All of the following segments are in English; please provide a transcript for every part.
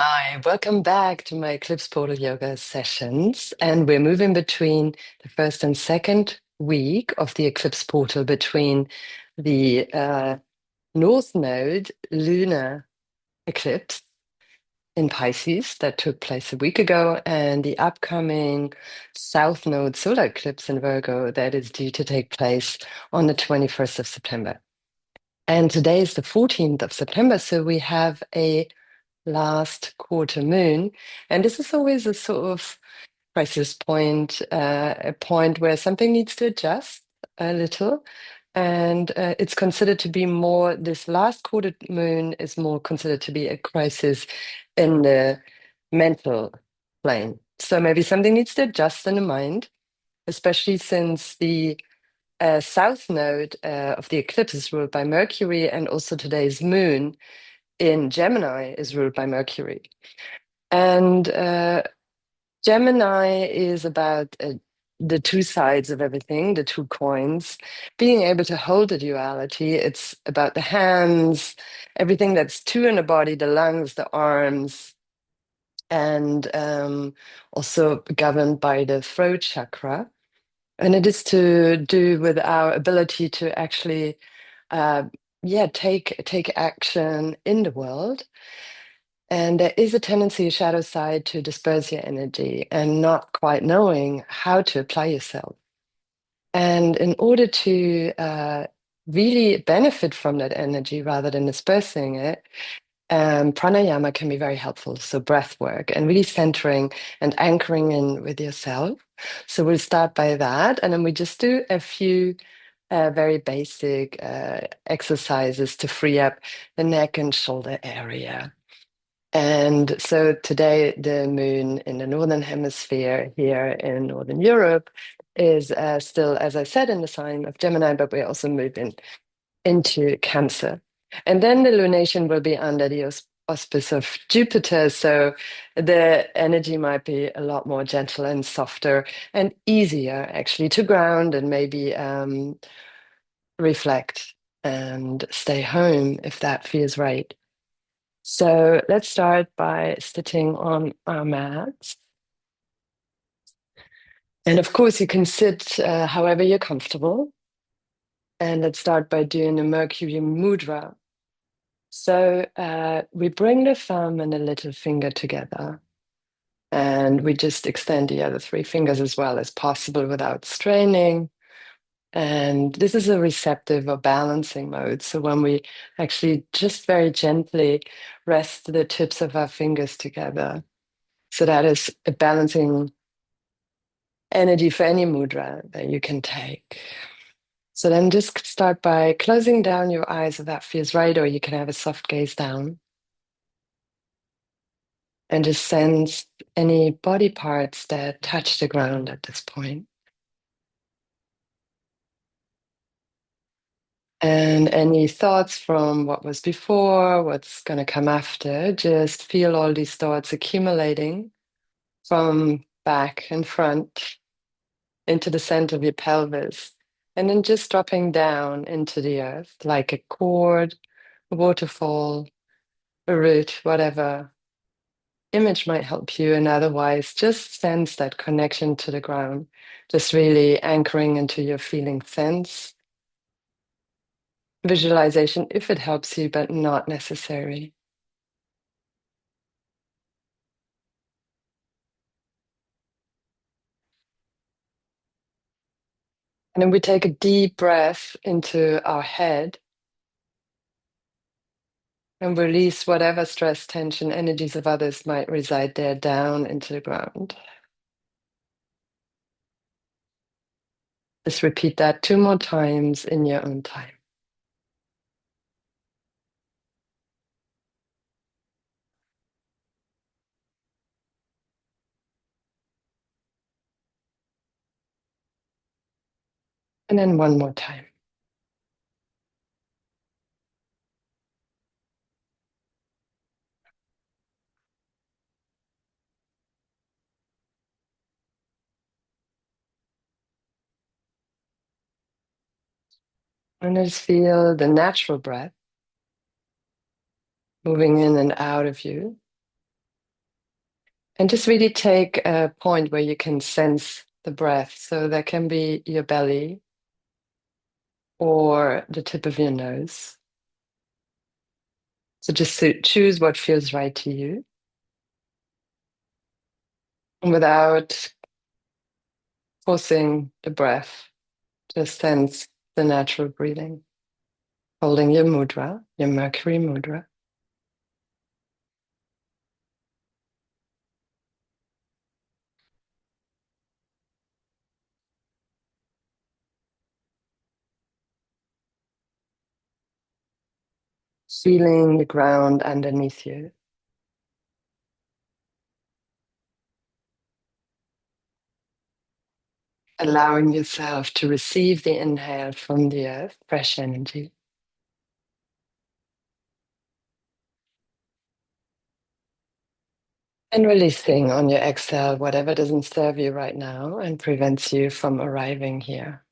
Hi, welcome back to my Eclipse Portal Yoga sessions. And we're moving between the first and second week of the Eclipse Portal between the North Node lunar eclipse in Pisces that took place a week ago and the upcoming South Node solar eclipse in Virgo that is due to take place on the 21st of September. And today is the 14th of September, so we have a last quarter moon. And this is always a sort of crisis point, a point where something needs to adjust a little. And it's considered to be more, this last quarter moon is more considered to be a crisis in the mental plane. So maybe something needs to adjust in the mind, especially since the south node of the eclipse is ruled by Mercury, and also today's moon in Gemini is ruled by Mercury. And Gemini is about the two sides of everything, the two coins, being able to hold the duality. It's about the hands, everything that's two in the body, the lungs, the arms, and also governed by the throat chakra. And it is to do with our ability to actually, uh, take action in the world. And there is a tendency, a shadow side, to disperse your energy and not quite knowing how to apply yourself. And in order to really benefit from that energy rather than dispersing it, pranayama can be very helpful. So breath work and really centering and anchoring in with yourself. So we'll start by that, and then we just do a few very basic exercises to free up the neck and shoulder area. And so today, the moon in the northern hemisphere here in Northern Europe is still, as I said, in the sign of Gemini, but we're also moving into Cancer. And then the lunation will be under the auspice of Jupiter. So the energy might be a lot more gentle and softer and easier actually to ground and maybe reflect and stay home if that feels right. So let's start by sitting on our mats. And of course, you can sit however you're comfortable. And let's start by doing the Mercury Mudra. So we bring the thumb and the little finger together. And we just extend the other three fingers as well as possible without straining. And this is a receptive or balancing mode. So when we actually just very gently rest the tips of our fingers together. So that is a balancing energy for any mudra that you can take. So then just start by closing down your eyes if that feels right, or you can have a soft gaze down. And just sense any body parts that touch the ground at this point. And any thoughts from what was before, what's going to come after, just feel all these thoughts accumulating from back and front into the center of your pelvis. And then just dropping down into the earth like a cord, a waterfall, a root, whatever image might help you. And otherwise, just sense that connection to the ground, just really anchoring into your feeling sense. Visualization, if it helps you, but not necessary. And then we take a deep breath into our head and release whatever stress, tension, energies of others might reside there down into the ground. Just repeat that 2 more times in your own time. And then one more time. And just feel the natural breath moving in and out of you. And just really take a point where you can sense the breath. So that can be your belly or the tip of your nose. So just choose what feels right to you without forcing the breath. Just sense the natural breathing. Holding your mudra, your Mercury mudra. Feeling the ground underneath you. Allowing yourself to receive the inhale from the earth, fresh energy. And releasing on your exhale whatever doesn't serve you right now and prevents you from arriving here.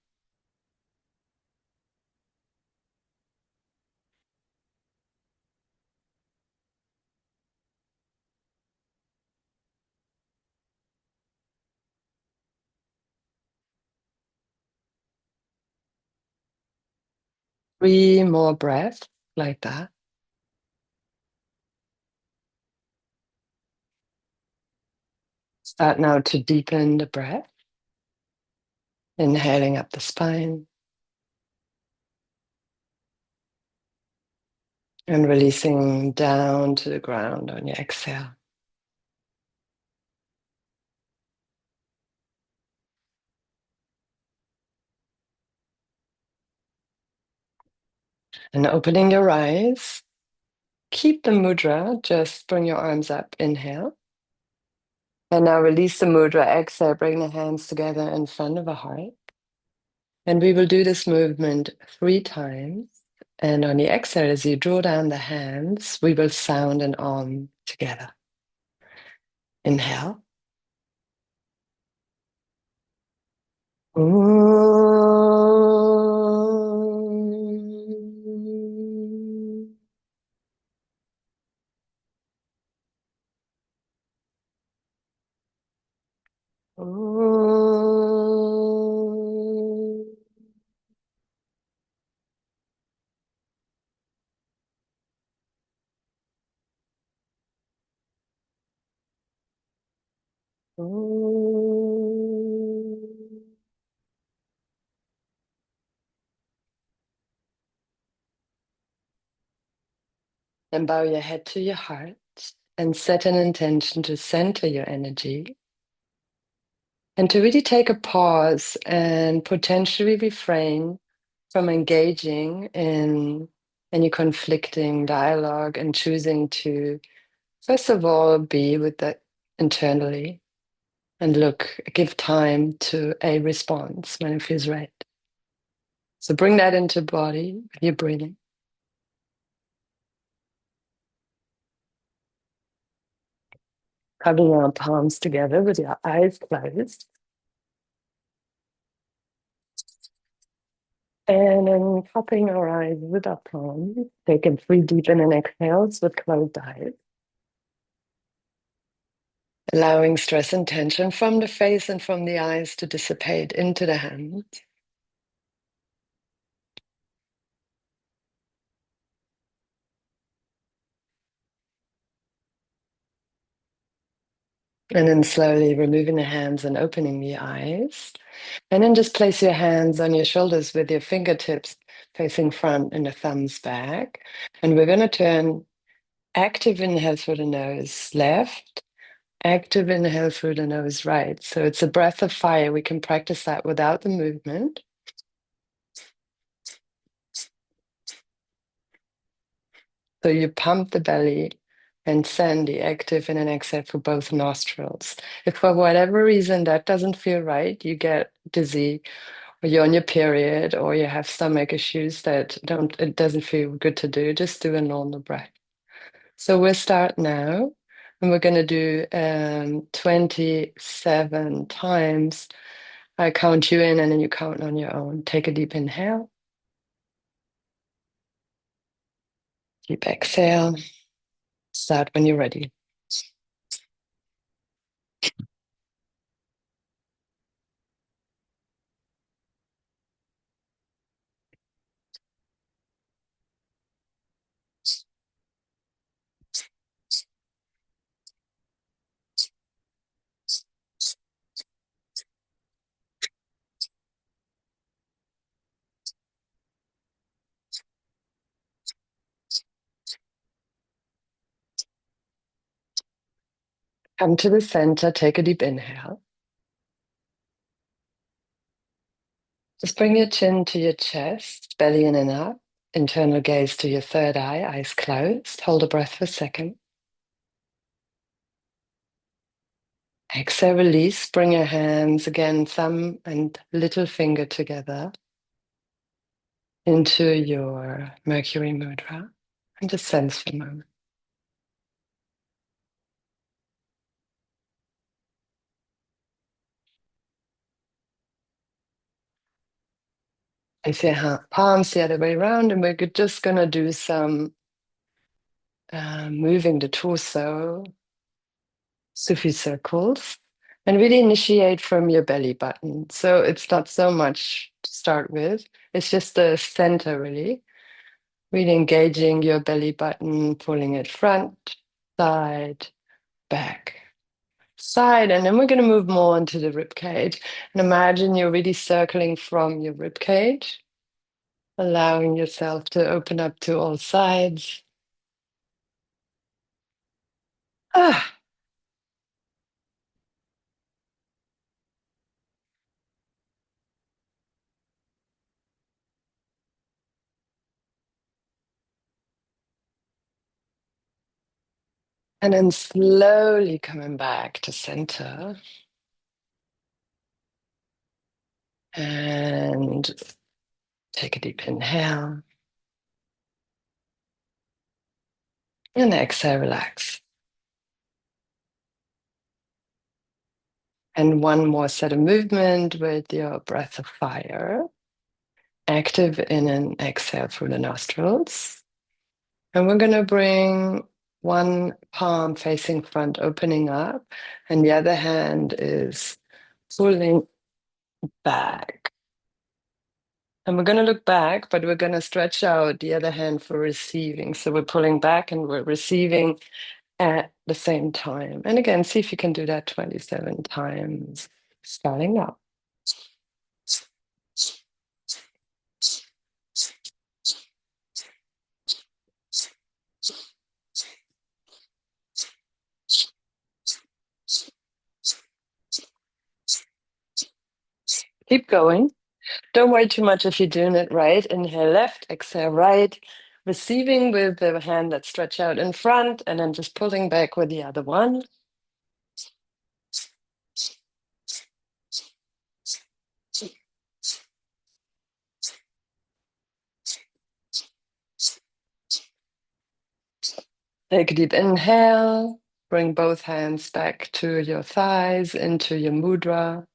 Three more breaths like that. Start now to deepen the breath, inhaling up the spine and releasing down to the ground on your exhale. And opening your eyes, keep the mudra, just bring your arms up, inhale. And now release the mudra, exhale, bring the hands together in front of a heart. And we will do this movement 3 times. And on the exhale, as you draw down the hands, we will sound an Om together. Inhale. Om. Om. Om. And bow your head to your heart and set an intention to center your energy and to really take a pause and potentially refrain from engaging in any conflicting dialogue and choosing to, first of all, be with that internally and give time to a response when it feels right. So bring that into body with your breathing. Hugging our palms together with your eyes closed. And then cupping our eyes with our palms, taking 3 deep in and exhales with closed eyes. Allowing stress and tension from the face and from the eyes to dissipate into the hands. And then slowly removing the hands and opening the eyes. And then just place your hands on your shoulders with your fingertips facing front and the thumbs back. And we're going to turn active inhale through the nose left, active inhale through the nose right. So it's a breath of fire. We can practice that without the movement. So you pump the belly and send the active in and exhale for both nostrils. If for whatever reason that doesn't feel right, you get dizzy, or you're on your period, or you have stomach issues it doesn't feel good to do, just do a normal breath. So we'll start now, and we're going to do 27 times. I count you in, and then you count on your own. Take a deep inhale, deep exhale. Start when you're ready. Come to the center, take a deep inhale. Just bring your chin to your chest, belly in and up. Internal gaze to your third eye, eyes closed. Hold a breath for a second. Exhale, release. Bring your hands again, thumb and little finger together into your Mercury Mudra. And just sense for a moment. Place your palms the other way around, and we're just going to do some moving the torso, Sufi circles, and really initiate from your belly button. So it's not so much to start with, it's just the center, really. Really engaging your belly button, pulling it front, side, back, side, and then we're going to move more into the rib cage. And imagine you're really circling from your rib cage, allowing yourself to open up to all sides. Ah, and then slowly coming back to center. And take a deep inhale. And exhale, relax. And one more set of movement with your breath of fire, active in an exhale through the nostrils. And we're going to bring one palm facing front, opening up, and the other hand is pulling back. And we're going to look back, but we're going to stretch out the other hand for receiving. So we're pulling back and we're receiving at the same time. And again, see if you can do that 27 times, starting now. Keep going. Don't worry too much if you're doing it right. Inhale left, exhale right. Receiving with the hand that's stretched out in front, and then just pulling back with the other one. Take a deep inhale. Bring both hands back to your thighs, into your mudra.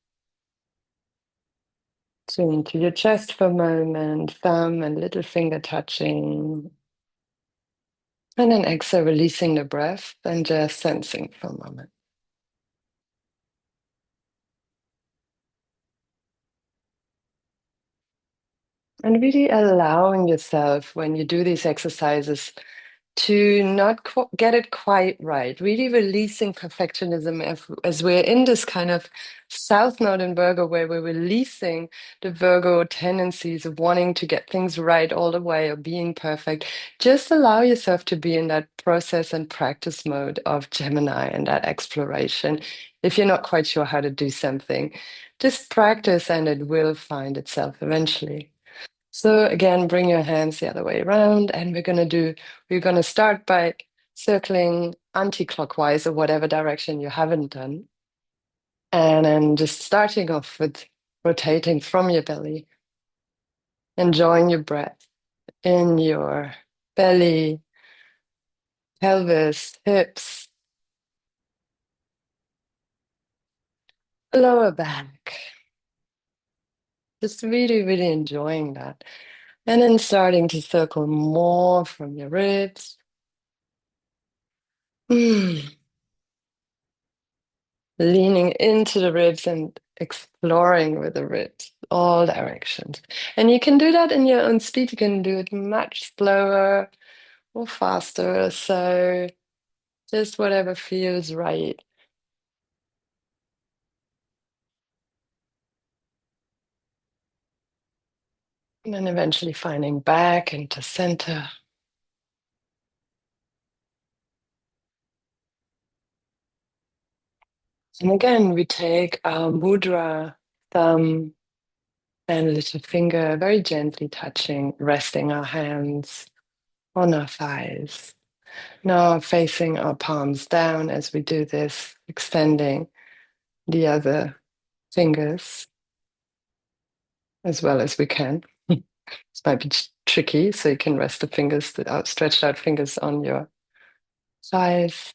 Chin to your chest for a moment, thumb and little finger touching. And then exhale, releasing the breath and just sensing for a moment. And really allowing yourself when you do these exercises to not get it quite right, really releasing perfectionism as we're in this kind of South Node in Virgo where we're releasing the Virgo tendencies of wanting to get things right all the way or being perfect. Just allow yourself to be in that process and practice mode of Gemini and that exploration. If you're not quite sure how to do something, just practice and it will find itself eventually. So again, bring your hands the other way around, and we're gonna start by circling anti-clockwise or whatever direction you haven't done. And then just starting off with rotating from your belly, enjoying your breath in your belly, pelvis, hips, lower back. Just really, really enjoying that. And then starting to circle more from your ribs. Mm. Leaning into the ribs and exploring with the ribs, all directions. And you can do that in your own speed. You can do it much slower or faster. So just whatever feels right. And then eventually finding back into center. And again, we take our mudra, thumb and little finger, very gently touching, resting our hands on our thighs. Now facing our palms down as we do this, extending the other fingers as well as we can. This might be tricky, so you can rest the fingers, the outstretched out fingers on your thighs.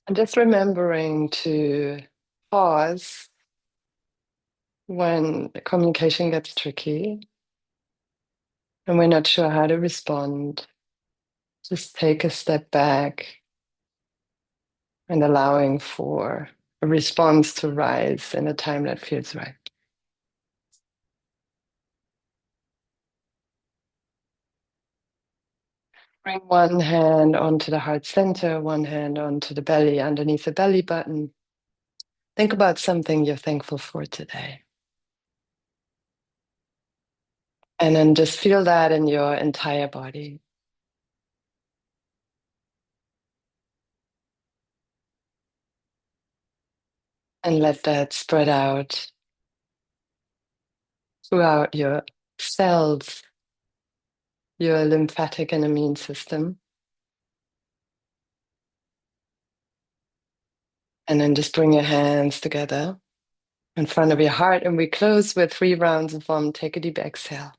And just remembering to pause when the communication gets tricky and we're not sure how to respond. Just take a step back and allowing for a response to rise in a time that feels right. Bring one hand onto the heart center, one hand onto the belly, underneath the belly button. Think about something you're thankful for today. And then just feel that in your entire body. And let that spread out throughout your cells, your lymphatic and immune system. And then just bring your hands together in front of your heart. And we close with 3 rounds of Take a deep exhale.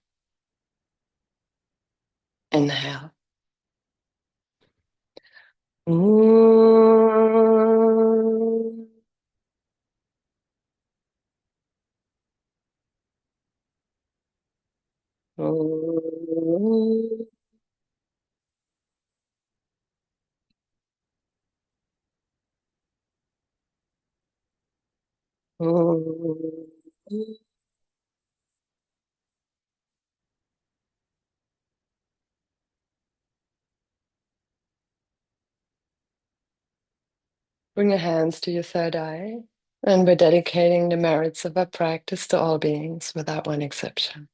Inhale. Bring your hands to your third eye. And we're dedicating the merits of our practice to all beings without one exception.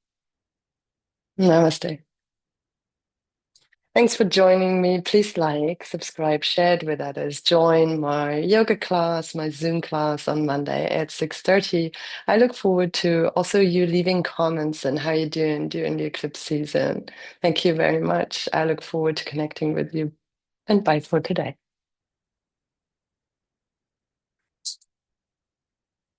Namaste. Thanks for joining me. Please like, subscribe, share it with others. Join my yoga class, my Zoom class on Monday at 6:30. I look forward to also you leaving comments and how you're doing during the eclipse season. Thank you very much. I look forward to connecting with you. And bye for today.